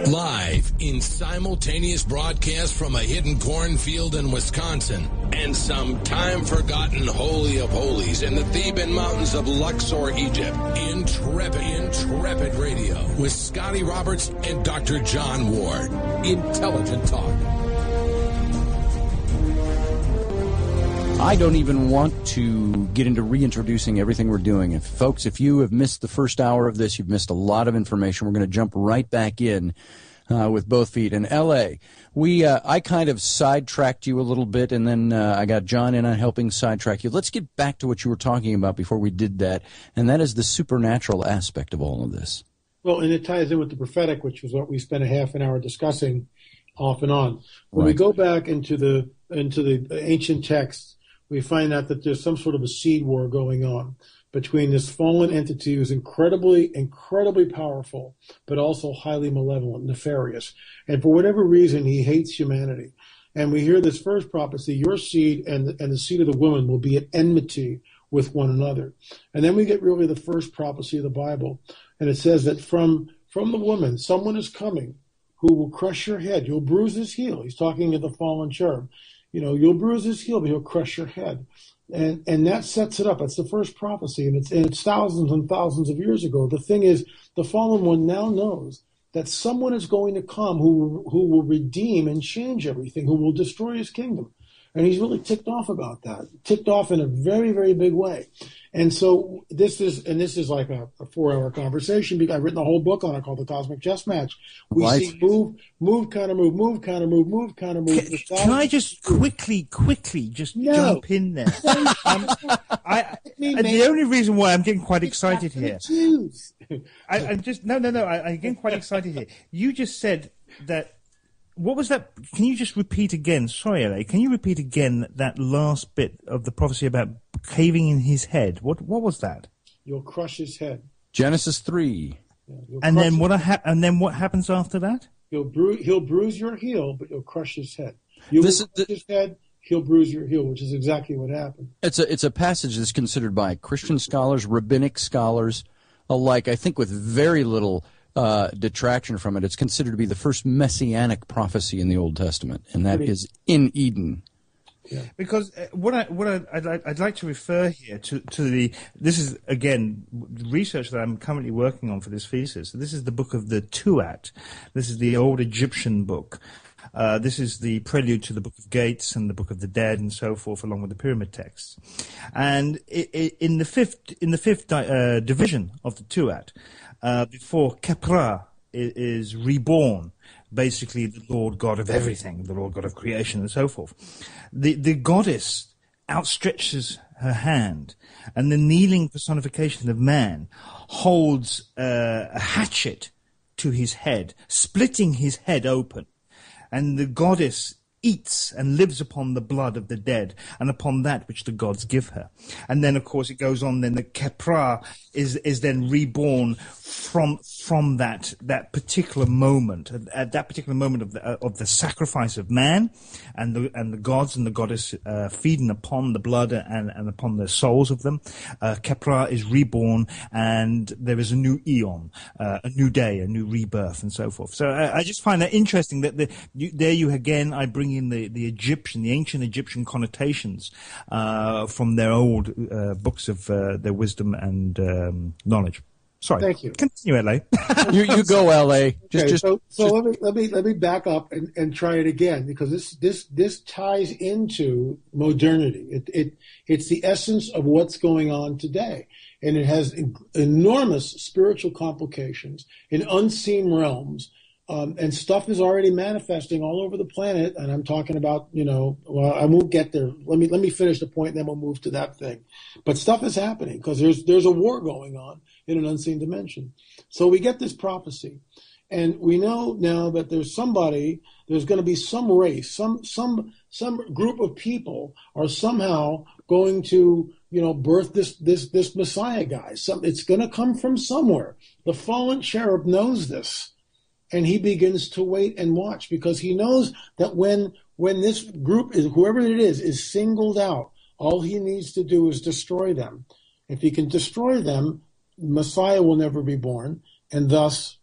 Live in simultaneous broadcast from a hidden cornfield in Wisconsin and some time-forgotten Holy of Holies in the Theban mountains of Luxor, Egypt. Intrepid Radio with Scotty Roberts and Dr. John Ward. Intelligent talk. I don't even want to get into reintroducing everything we're doing. If you have missed the first hour of this, you've missed a lot of information. We're going to jump right back in with both feet. In L.A., I kind of sidetracked you a little bit, and then I got John in on helping sidetrack you. Let's get back to what you were talking about before we did that, and that is the supernatural aspect of all of this. Well, and it ties in with the prophetic, which was what we spent a half an hour discussing off and on. When we go back into the ancient texts, we find out that there's some sort of a seed war going on between this fallen entity who's incredibly powerful, but also highly malevolent, nefarious. And for whatever reason, he hates humanity. And we hear this first prophecy, your seed and the seed of the woman will be at enmity with one another. And then we get really the first prophecy of the Bible. And it says that from the woman, someone is coming who will crush your head. You'll bruise his heel. He's talking to the fallen cherub. You'll bruise his heel, but he'll crush your head. And that sets it up. That's the first prophecy, and it's thousands and thousands of years ago. The thing is, the fallen one now knows that someone is going to come who will redeem and change everything, who will destroy his kingdom. And he's really ticked off about that, ticked off in a very, very big way. And so this is like a 4-hour conversation because I've written a whole book on it called The Cosmic Chess Match. We see move, counter move, move, counter move, move, counter move. Can I just quickly jump in there? The only reason why I'm getting quite excited here. I'm getting quite excited here. You just said that. What was that? Can you just repeat again? Sorry, LA. Can you repeat again that last bit of the prophecy about caving in his head? What was that? You'll crush his head. Genesis 3. Yeah, and then what happens after that? He'll bruise your heel, but you'll crush his head. You will crush his head. He'll bruise your heel, which is exactly what happened. It's a passage that's considered by Christian scholars, rabbinic scholars alike, I think with very little detraction from it. It's considered to be the first messianic prophecy in the Old Testament, and that is in Eden. Yeah. Because I'd like to refer here to this is again research that I'm currently working on for this thesis. This is the book of the Tuat. This is the old Egyptian book. This is the prelude to the Book of Gates and the Book of the Dead and so forth, along with the pyramid texts. And in the fifth division of the Tuat, before Khepra is reborn, basically the Lord God of everything, the Lord God of creation and so forth, the goddess outstretches her hand, and the kneeling personification of man holds a hatchet to his head, splitting his head open. And the goddess eats and lives upon the blood of the dead and upon that which the gods give her. And then, of course, it goes on. Then the Khepra is then reborn from that particular moment, at that particular moment of the sacrifice of man, and the gods and the goddess feeding upon the blood and upon the souls of them. Khepra is reborn, and there is a new eon, a new day, a new rebirth, and so forth. So I just find that interesting that again I bring in the ancient Egyptian connotations from their old books of their wisdom and knowledge. Sorry. Thank you. Continue, LA. you go, LA. So let me back up and try it again, because this ties into modernity. It's the essence of what's going on today, and it has enormous spiritual complications in unseen realms. And stuff is already manifesting all over the planet, and I'm talking about, well, I won't get there. Let me finish the point, and then we'll move to that thing. But stuff is happening because there's a war going on in an unseen dimension. So we get this prophecy, and we know now that there's going to be some race, some group of people are somehow going to, birth this Messiah guy. It's going to come from somewhere. The fallen cherub knows this. And he begins to wait and watch, because he knows that when this group whoever it is singled out, all he needs to do is destroy them. If he can destroy them, Messiah will never be born, and thus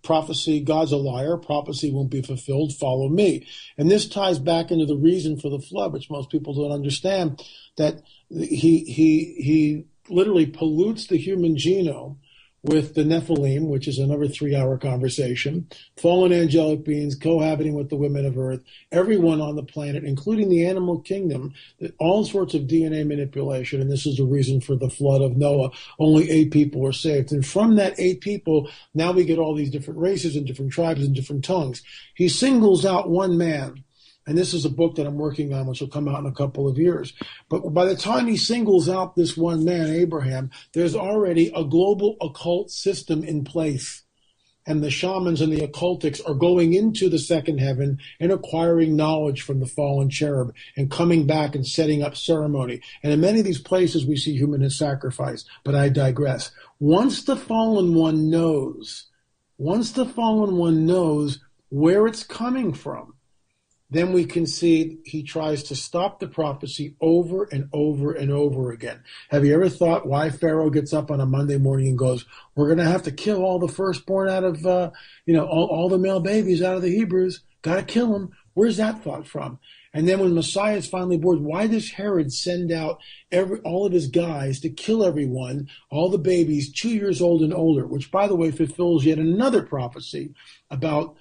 prophecy, God's a liar, prophecy won't be fulfilled, follow me. And this ties back into the reason for the flood, which most people don't understand, that he literally pollutes the human genome with the Nephilim, which is another 3-hour conversation, fallen angelic beings cohabiting with the women of earth, everyone on the planet, including the animal kingdom, all sorts of DNA manipulation, and this is the reason for the flood of Noah. Only 8 people were saved. And from that 8 people, now we get all these different races and different tribes and different tongues. He singles out one man. And this is a book that I'm working on, which will come out in a couple of years. But by the time he singles out this one man, Abraham, there's already a global occult system in place. And the shamans and the occultics are going into the second heaven and acquiring knowledge from the fallen cherub and coming back and setting up ceremony. And in many of these places, we see human sacrifice. But I digress. Once the fallen one knows where it's coming from, then we can see he tries to stop the prophecy over and over and over again. Have you ever thought why Pharaoh gets up on a Monday morning and goes, we're going to have to kill all the firstborn out of, all the male babies out of the Hebrews. Got to kill them. Where's that thought from? And then when Messiah is finally born, why does Herod send out all of his guys to kill everyone, all the babies 2 years old and older, which, by the way, fulfills yet another prophecy about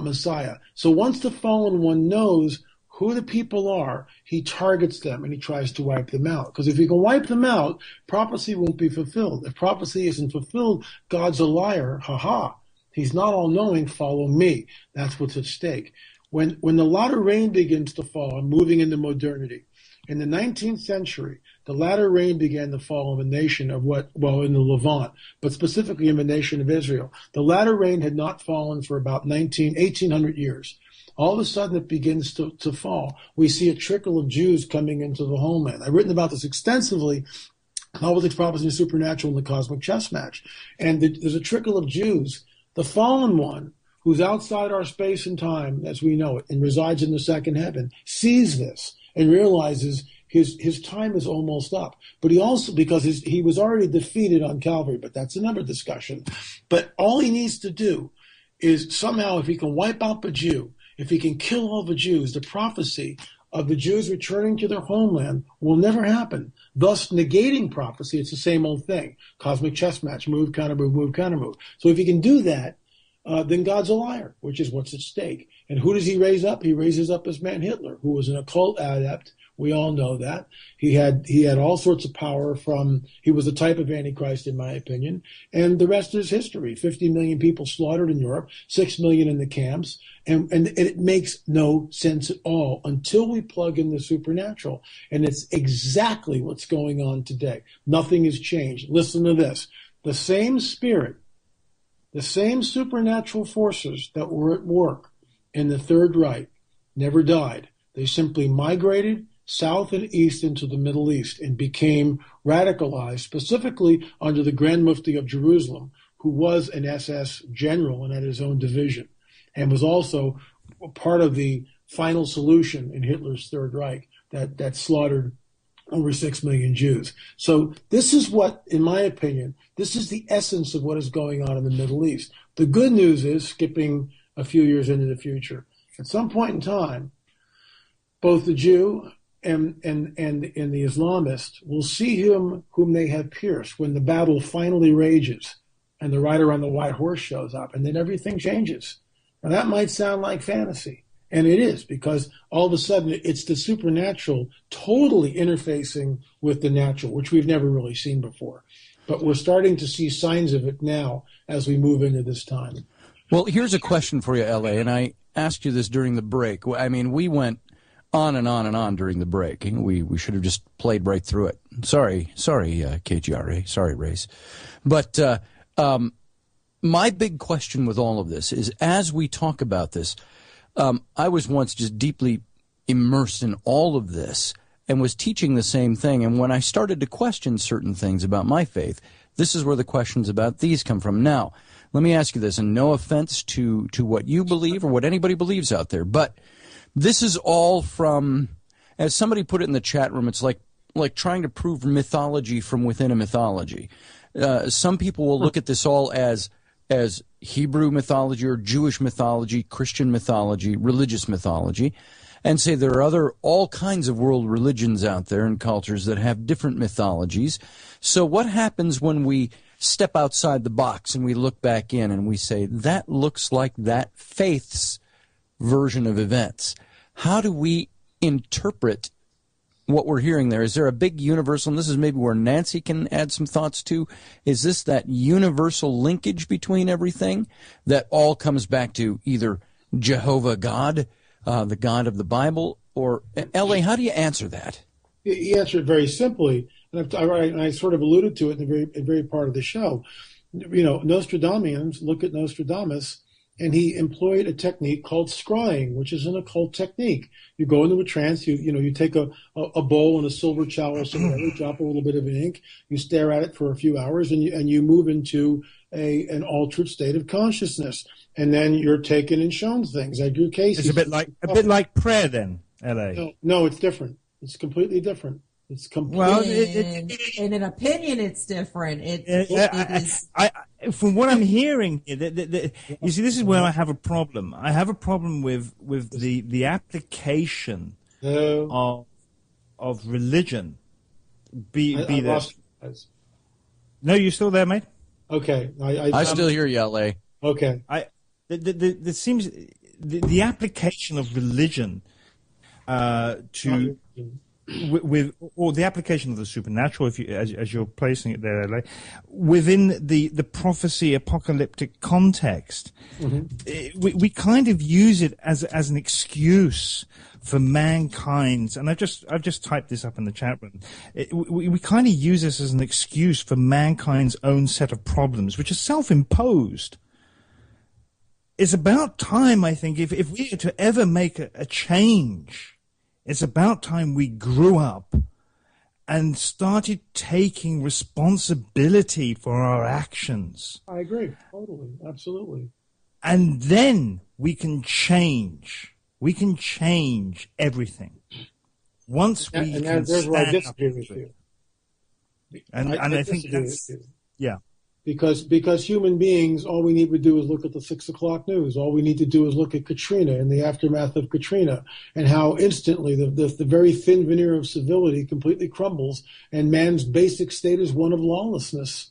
Messiah. So once the fallen one knows who the people are, he targets them and he tries to wipe them out. Because if he can wipe them out, prophecy won't be fulfilled. If prophecy isn't fulfilled, God's a liar. Ha. He's not all-knowing. Follow me. That's what's at stake. When the latter rain begins to fall, I'm moving into modernity. In the 19th century, the latter rain began to fall in the nation of in the Levant, but specifically in the nation of Israel. The latter rain had not fallen for about 1800 years. All of a sudden it begins to fall. We see a trickle of Jews coming into the homeland. I've written about this extensively, Politics, Prophecy, and Supernatural in the Cosmic Chess Match. And there's a trickle of Jews. The fallen one, who's outside our space and time as we know it and resides in the second heaven, sees this and realizes his time is almost up. But he also, because he was already defeated on Calvary, but that's another discussion. But all he needs to do is somehow, if he can wipe out the Jew, if he can kill all the Jews, the prophecy of the Jews returning to their homeland will never happen, thus negating prophecy. It's the same old thing. Cosmic chess match, move, counter move, move, counter move. So if he can do that, then God's a liar, which is what's at stake. And who does he raise up? He raises up his man Hitler, who was an occult adept. We all know that. He had all sorts of power he was a type of Antichrist, in my opinion. And the rest is history. 50 million people slaughtered in Europe, 6 million in the camps. And it makes no sense at all until we plug in the supernatural. And it's exactly what's going on today. Nothing has changed. Listen to this. The same spirit, the same supernatural forces that were at work in the Third Reich never died. They simply migrated south and east into the Middle East and became radicalized, specifically under the Grand Mufti of Jerusalem, who was an SS general and had his own division, and was also part of the final solution in Hitler's Third Reich that slaughtered over 6 million Jews. So this is what, in my opinion, this is the essence of what is going on in the Middle East. The good news is, skipping a few years into the future, at some point in time, both the Jew and the Islamist will see him whom they have pierced when the battle finally rages and the rider on the white horse shows up, and then everything changes. Now that might sound like fantasy, and it is, because all of a sudden it's the supernatural totally interfacing with the natural, which we've never really seen before. But we're starting to see signs of it now as we move into this time. Well, here's a question for you, L.A., and I asked you this during the break. I mean, we went on and on and on during the break. We should have just played right through it. Sorry, KGRA. Sorry, Race. But my big question with all of this is, as we talk about this, I was once just deeply immersed in all of this and was teaching the same thing. And when I started to question certain things about my faith, this is where the questions about these come from. Now, let me ask you this, and no offense to what you believe or what anybody believes out there, but this is all from, as somebody put it in the chat room, it's like trying to prove mythology from within a mythology. Some people will look at this all as Hebrew mythology or Jewish mythology, Christian mythology, religious mythology, and say there are all kinds of world religions out there and cultures that have different mythologies. So what happens when we step outside the box and we look back in and we say, that looks like that faith's version of events? How do we interpret what we're hearing there? Is there a big universal, and this is maybe where Nancy can add some thoughts to, is this that universal linkage between everything that all comes back to either Jehovah God, the God of the Bible, or L.A., how do you answer that? You answer it very simply, and I sort of alluded to it in the very part of the show. Nostradamus, look at Nostradamus, and he employed a technique called scrying, which is an occult technique. You go into a trance, you take a bowl and a silver chalice and whatever, drop a little bit of ink, you stare at it for a few hours, and you move into an altered state of consciousness, and then you're taken and shown things. I drew cases. It's a bit like prayer, then, L.A. No, it's different. It's completely different. It's completely. Well, in an opinion, it's different. It is. From what I'm hearing, you see, this is where I have a problem. I have a problem with the application of religion. No, you still there, mate? Okay, I still hear you, L.A. Okay. There seems the application of religion to. Or the application of the supernatural, as you're placing it there, LA, within the prophecy apocalyptic context, we kind of use it as an excuse for mankind's, and I've just typed this up in the chat room. We kind of use this as an excuse for mankind's own set of problems, which is self-imposed. It's about time, I think, if we are to ever make a change, it's about time we grew up and started taking responsibility for our actions. I agree. Totally. Absolutely. And then we can change. We can change everything. Once we can there's where I stand disagree up with to you. it. And I think that's, yeah. Because human beings, all we need to do is look at the 6 o'clock news. All we need to do is look at Katrina and the aftermath of Katrina, and how instantly the very thin veneer of civility completely crumbles, and man's basic state is one of lawlessness.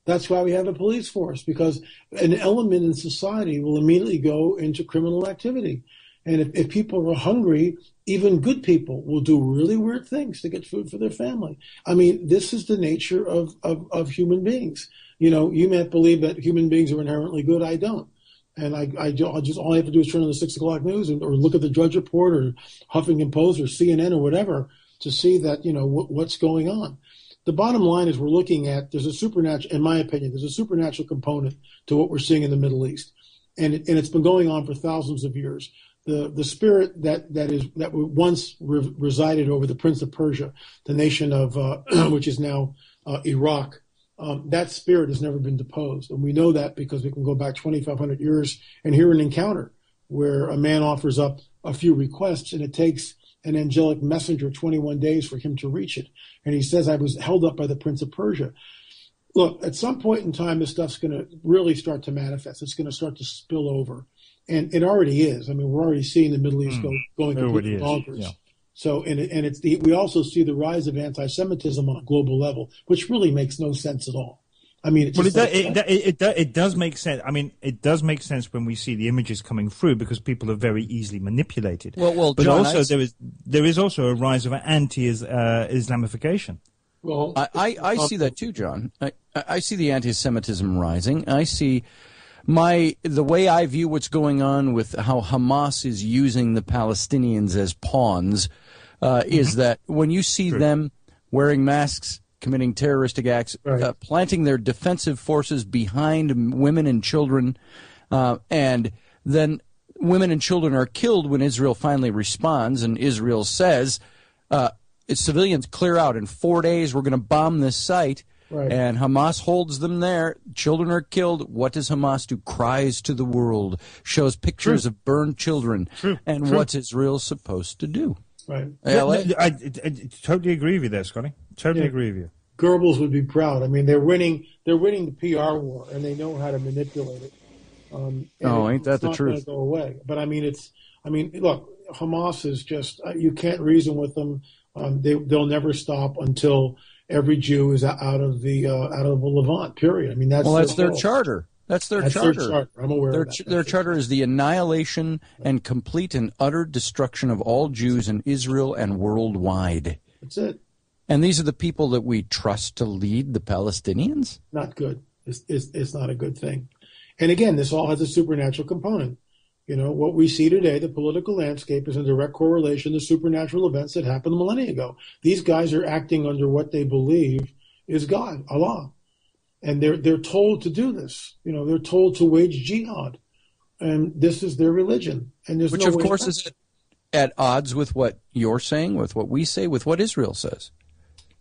That's why we have a police force, because an element in society will immediately go into criminal activity. And if people are hungry, even good people will do really weird things to get food for their family. I mean, this is the nature of human beings. You may believe that human beings are inherently good. I don't. And all I have to do is turn on the 6 o'clock news or look at the Drudge Report or Huffington Post or CNN or whatever to see that, what's going on. The bottom line is we're looking at, there's a supernatural, in my opinion, there's a supernatural component to what we're seeing in the Middle East. And it's been going on for thousands of years. The spirit that once resided over the Prince of Persia, the nation of which is now Iraq, that spirit has never been deposed. And we know that because we can go back 2,500 years and hear an encounter where a man offers up a few requests, and it takes an angelic messenger 21 days for him to reach it. And he says, I was held up by the Prince of Persia. Look, at some point in time, this stuff's going to really start to manifest. It's going to start to spill over. And it already is. I mean, we're already seeing the Middle East going completely bonkers. Yeah. So, we also see the rise of anti-Semitism on a global level, which really makes no sense at all. I mean, it does make sense. I mean, it does make sense when we see the images coming through because people are very easily manipulated. Well, but John, also there is also a rise of anti-Islamification. Well, I see that too, John. I see the anti-Semitism rising. I see the way I view what's going on with how Hamas is using the Palestinians as pawns is that when you see them wearing masks, committing terroristic acts, planting their defensive forces behind women and children, and then women and children are killed when Israel finally responds, and Israel says, civilians clear out. In 4 days, we're going to bomb this site. Right. And Hamas holds them there. Children are killed. What does Hamas do? Cries to the world, shows pictures of burned children. And what's Israel supposed to do? Right. I totally agree with you there, Scotty. Totally agree with you. Goebbels would be proud. I mean, they're winning the PR war, and they know how to manipulate it. Ain't that the truth? It's not going to go away. But look, Hamas is just you can't reason with them. They'll never stop until every Jew is out of the Levant. Period. I mean, that's their charter. That's their charter. I'm aware of that. Their charter is the annihilation and complete and utter destruction of all Jews in Israel and worldwide. That's it. And these are the people that we trust to lead the Palestinians? Not good. It's not a good thing. And again, this all has a supernatural component. You know, what we see today, the political landscape, is in direct correlation to supernatural events that happened a millennia ago. These guys are acting under what they believe is God, Allah. And they're told to do this. You know, they're told to wage jihad. And this is their religion. And there's Which, no of way course, back. is at odds with what you're saying, with what we say, with what Israel says.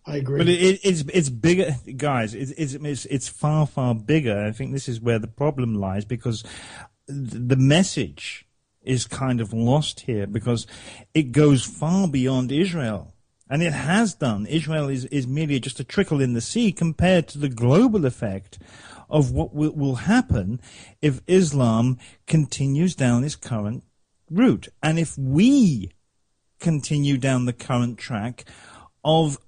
I agree. But it's bigger, guys. It's far, far bigger. I think this is where the problem lies, because the message is kind of lost here, because it goes far beyond Israel. And it has done. Israel is merely just a trickle in the sea compared to the global effect of what will happen if Islam continues down its current route. And if we continue down the current track of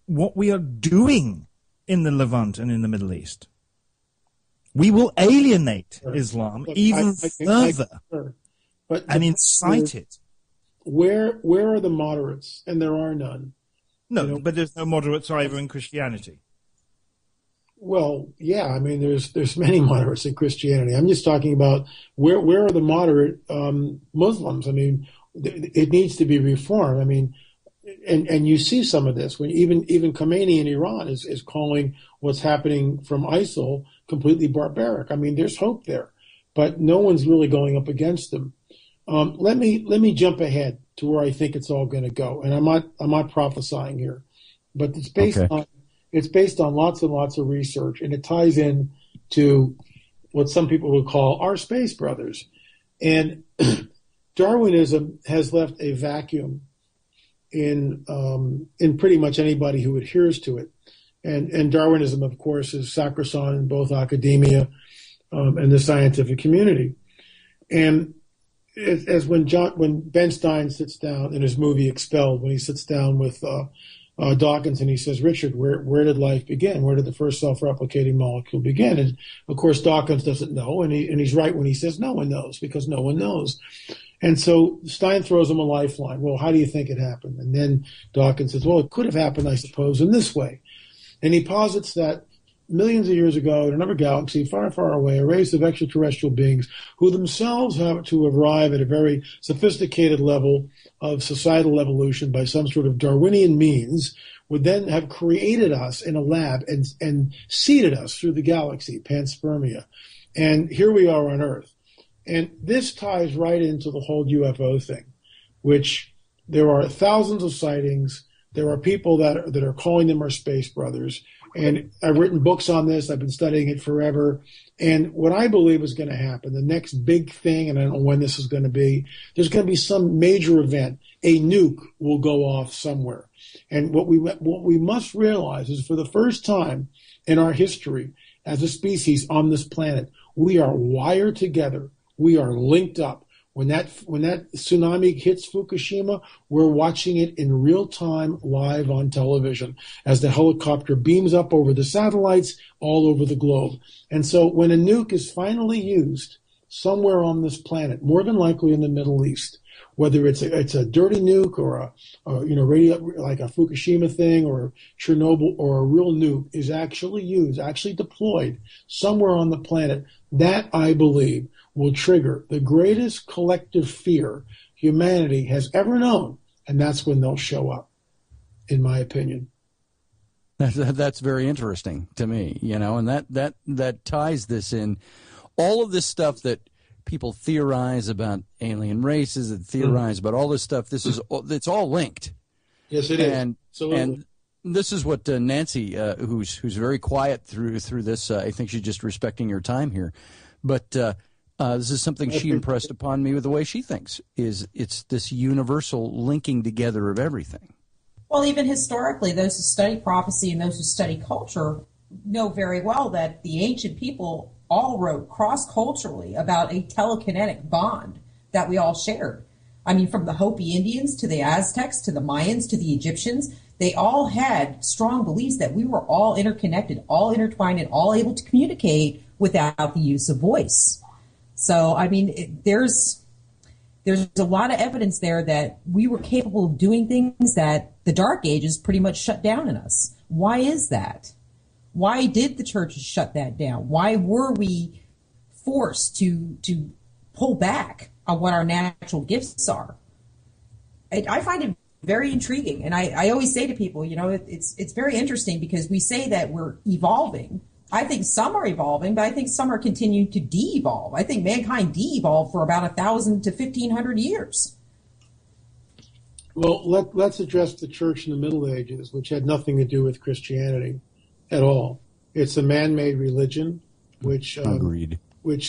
what we are doing in the Levant and in the Middle East, we will alienate Islam even further and incite it. Where are the moderates? And there are none. No, but there's no moderates either in Christianity. Well, yeah, I mean, there's many moderates in Christianity. I'm just talking about where are the moderate Muslims? I mean, it needs to be reformed. I mean, and you see some of this when even Khomeini in Iran is calling what's happening from ISIL completely barbaric. I mean, there's hope there, but no one's really going up against them. Let me jump ahead to where I think it's all going to go, and I'm not prophesying here, but it's based on lots and lots of research, and it ties in to what some people would call our space brothers. And Darwinism has left a vacuum in pretty much anybody who adheres to it, and Darwinism, of course, is sacrosanct in both academia and the scientific community, and as when Ben Stein sits down in his movie Expelled, when he sits down with Dawkins and he says, Richard, where did life begin? Where did the first self-replicating molecule begin? And of course, Dawkins doesn't know, and he's right when he says no one knows, because no one knows. And so Stein throws him a lifeline. Well, how do you think it happened? And then Dawkins says, well, it could have happened, I suppose, in this way. And he posits that millions of years ago, in another galaxy far, far away, a race of extraterrestrial beings who themselves have to arrive at a very sophisticated level of societal evolution by some sort of Darwinian means would then have created us in a lab and seeded us through the galaxy, panspermia. And here we are on Earth. And this ties right into the whole UFO thing, which there are thousands of sightings. There are people that are calling them our space brothers. And I've written books on this. I've been studying it forever. And what I believe is going to happen, the next big thing, and I don't know when this is going to be, there's going to be some major event. A nuke will go off somewhere. And what we must realize is for the first time in our history as a species on this planet, we are wired together. We are linked up. When that tsunami hits Fukushima, we're watching it in real time live on television as the helicopter beams up over the satellites all over the globe. And so when a nuke is finally used somewhere on this planet, more than likely in the Middle East, whether it's a dirty nuke or radio, like a Fukushima thing or Chernobyl, or a real nuke is actually used, actually deployed somewhere on the planet, that I believe will trigger the greatest collective fear humanity has ever known, and that's when they'll show up, in my opinion. That's very interesting to me, and that ties this in. All of this stuff that people theorize about alien races and theorize about all this stuff, it's all linked. Yes, it is. And this is what Nancy, who's very quiet through this, I think she's just respecting your time here, but this is something she impressed upon me with the way she thinks, is it's this universal linking together of everything. Well, even historically, those who study prophecy and those who study culture know very well that the ancient people all wrote cross-culturally about a telekinetic bond that we all shared. I mean, from the Hopi Indians to the Aztecs to the Mayans to the Egyptians, they all had strong beliefs that we were all interconnected, all intertwined, and all able to communicate without the use of voice. So, I mean, there's a lot of evidence there that we were capable of doing things that the Dark Ages pretty much shut down in us. Why is that? Why did the churches shut that down? Why were we forced to pull back on what our natural gifts are? I find it very intriguing. And I always say to people, you know, it's very interesting because we say that we're evolving. I think some are evolving, but I think some are continuing to de-evolve. I think mankind de-evolved for about 1,000 to 1,500 years. Well, let's address the church in the Middle Ages, which had nothing to do with Christianity at all. It's a man-made religion, which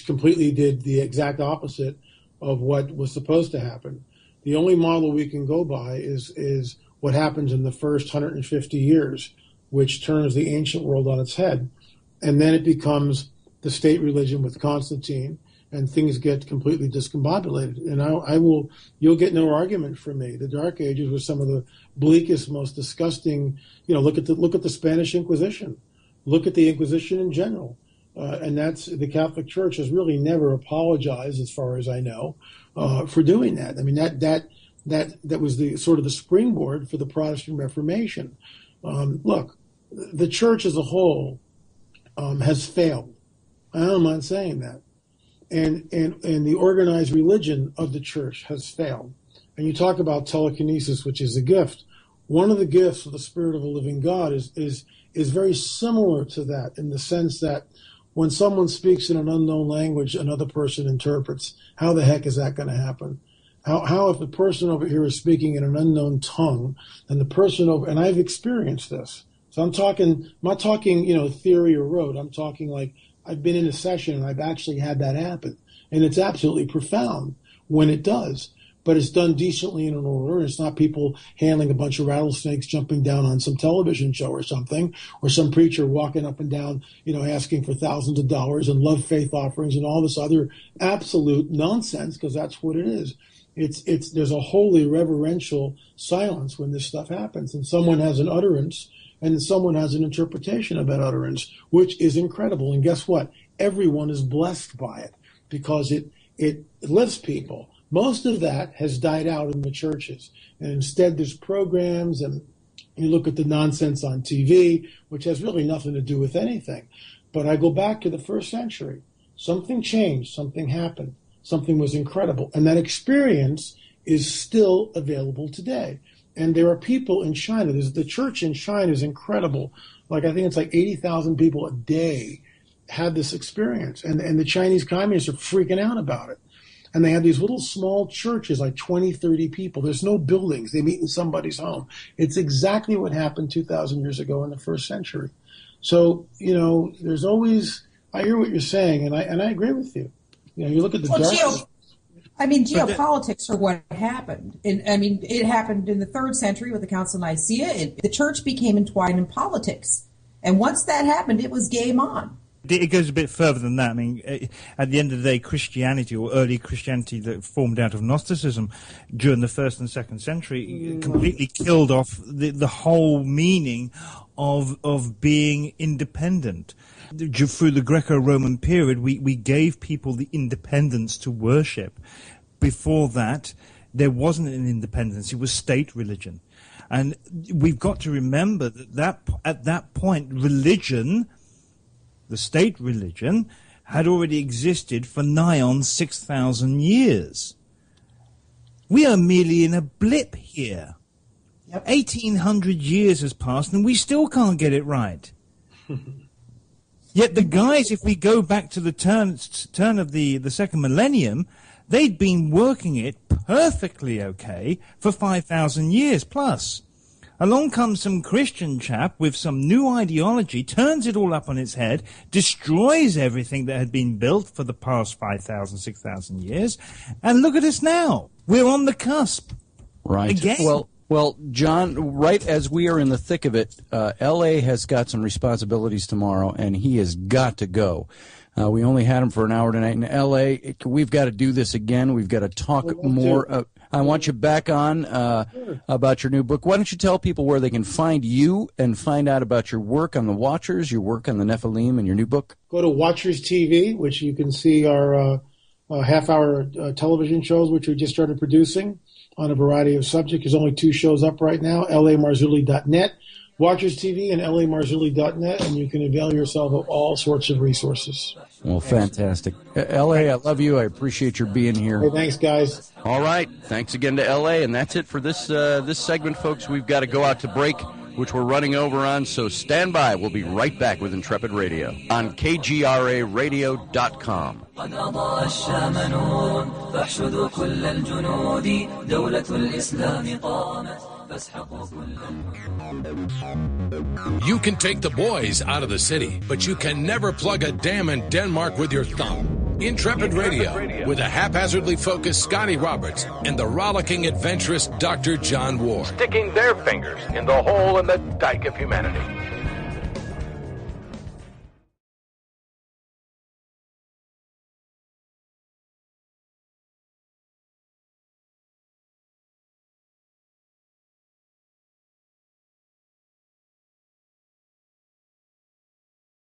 completely did the exact opposite of what was supposed to happen. The only model we can go by is what happens in the first 150 years, which turns the ancient world on its head. And then it becomes the state religion with Constantine, and things get completely discombobulated. And you'll get no argument from me. The Dark Ages were some of the bleakest, most disgusting. You know, look at the Spanish Inquisition, look at the Inquisition in general, and that's the Catholic Church has really never apologized, as far as I know, for doing that. I mean, that was the sort of the springboard for the Protestant Reformation. Look, the church as a whole has failed. I don't mind saying that. And the organized religion of the church has failed. And you talk about telekinesis, which is a gift. One of the gifts of the Spirit of a living God is very similar to that, in the sense that when someone speaks in an unknown language, another person interprets. How the heck is that going to happen? How if the person over here is speaking in an unknown tongue, and the person over, and I've experienced this. So I'm not talking, you know, theory or rote. I'm talking like I've been in a session and I've actually had that happen. And it's absolutely profound when it does. But it's done decently in an order. It's not people handling a bunch of rattlesnakes jumping down on some television show or something, or some preacher walking up and down, you know, asking for thousands of dollars and love faith offerings and all this other absolute nonsense, because that's what it is. There's a holy reverential silence when this stuff happens, and someone has an utterance and someone has an interpretation of that utterance, which is incredible. And guess what? Everyone is blessed by it because it lifts people. Most of that has died out in the churches. And instead there's programs, and you look at the nonsense on TV, which has really nothing to do with anything. But I go back to the first century. Something changed. Something happened. Something was incredible. And that experience is still available today. And there are people in China. The church in China is incredible. Like, I think it's like 80,000 people a day had this experience. And the Chinese communists are freaking out about it. And they have these little small churches, like 20, 30 people. There's no buildings. They meet in somebody's home. It's exactly what happened 2,000 years ago in the first century. So, you know, there's always, I hear what you're saying, and I agree with you. You know, you look at the geopolitics are what happened. It happened in the 3rd century with the Council of Nicaea. The church became entwined in politics. And once that happened, it was game on. It goes a bit further than that. I mean, at the end of the day, Christianity, or early Christianity that formed out of Gnosticism during the 1st and 2nd century, completely killed off the whole meaning of being independent. Through the Greco-Roman period, we gave people the independence to worship. Before that, there wasn't an independence. It was state religion. And we've got to remember that at that point, religion, the state religion, had already existed for nigh on 6,000 years. We are merely in a blip here. Yep. 1,800 years has passed and we still can't get it right. Yet the guys, if we go back to the turn of the 2nd millennium, they'd been working it perfectly okay for 5,000 years plus. Along comes some Christian chap with some new ideology, turns it all up on its head, destroys everything that had been built for the past 5,000, 6,000 years, and look at us now. We're on the cusp. Right. Again. Well, John, right as we are in the thick of it, L.A. has got some responsibilities tomorrow, and he has got to go. We only had him for an hour tonight in L.A. We've got to do this again. We've got to talk more. I want you back on about your new book. Why don't you tell people where they can find you and find out about your work on the Watchers, your work on the Nephilim, and your new book? Go to Watchers TV, which you can see our half-hour television shows, which we just started producing on a variety of subjects. There's only 2 shows up right now, lamarzulli.net, Watchers TV, and lamarzulli.net, and you can avail yourself of all sorts of resources. Well, fantastic. L.A., I love you. I appreciate your being here. Hey, thanks, guys. All right. Thanks again to L.A., and that's it for this segment, folks. We've got to go out to break, which we're running over on, so stand by. We'll be right back with Intrepid Radio on KGRARadio.com. قد أضاء الشام نور فاحشدوا كل الجنود دولة الإسلام قامت فاسحقوا كل. You can take the boys out of the city, but you can never plug a dam in Denmark with your thumb. Intrepid Radio, with a haphazardly focused Scotty Roberts and the rollicking, adventurous Dr. John Ward, sticking their fingers in the hole in the dike of humanity.